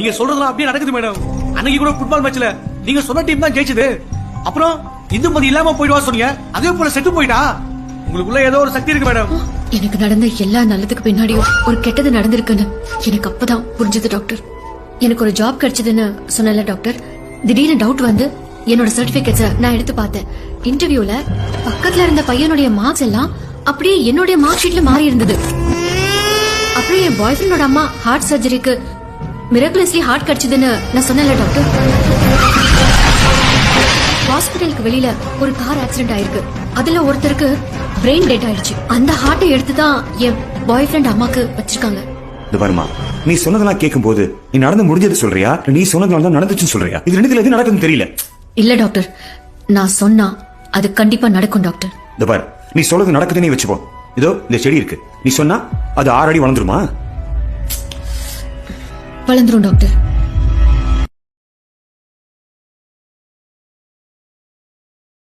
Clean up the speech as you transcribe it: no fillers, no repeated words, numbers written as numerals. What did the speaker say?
நீங்க சொல்றதெல்லாம் அப்படியே நடக்குது மேடம். அன்னைக்கு கூட ஃபுட்பால் மேட்ச்ல நீங்க சொன்ன டீம் தான் ஜெயிச்சது. அப்புறம் இந்துமதி இல்லாம போயிடுவா சொன்னீங்க, அதே போல செத்து போயிட்டா. உங்களுக்குள்ள ஏதோ ஒரு சக்தி இருக்கு மேடம். எனக்கு நடந்த எல்லா நல்லதுக்கு பின்னாடியும் ஒரு கெட்டது நடந்திருக்குன்னு எனக்கு அப்பதான் புரிஞ்சது டாக்டர். எனக்கு ஒரு ஜாப் கிடைச்சதுன்னு சொன்னல டாக்டர், திடீர்னு டவுட் வந்து என்னோட சர்டிபிகேட்ஸ நான் எடுத்து பார்த்தேன். இன்டர்வியூல பக்கத்துல இருந்த பையனுடைய மார்க்ஸ் எல்லாம் அப்படியே என்னுடைய மார்க் ஷீட்ல மாறி இருந்தது. அப்புறம் என் பாய் ஃப்ரெண்டோட அம்மா ஹார்ட் சர்ஜரிக்கு மிராக்குலஸ்லி ஹார்ட் கிடைச்சதுன்னு நான் சொன்னல டாக்டர். ஹாஸ்பிட்டலுக்கு வெளியில ஒரு கார் ஆக்சிடென்ட் ஆயிருக்கு. அதுல ஒருத்தருக்கு பிரெயின் டெட் ஆயிடுச்சு. அந்த ஹார்ட்டை எடுத்துதான் என் பாய் ஃப்ரெண்ட் அம்மாக்கு வச்சிருக்காங்க. வருமா, நீ சொன்னதெல்லாம் கேட்கும் போது நீ நடந்து முடிஞ்சது சொல்றியா, நீ சொன்னதுனால தான் நடந்துச்சுன்னு சொல்றியா? இது ரெண்டுல எது நடக்குதுன்னு தெரியல. இல்ல டாக்டர், நான் சொன்னா அது கண்டிப்பா நடக்கும் டாக்டர். இந்த பாரு, நீ சொல்றது நடக்குதுன்னு வச்சுப்போ. இதோ இந்த செடி இருக்கு, நீ சொன்னா அது 6 அடி வளர்ந்துருமா? வளர்ந்துரும் டாக்டர்.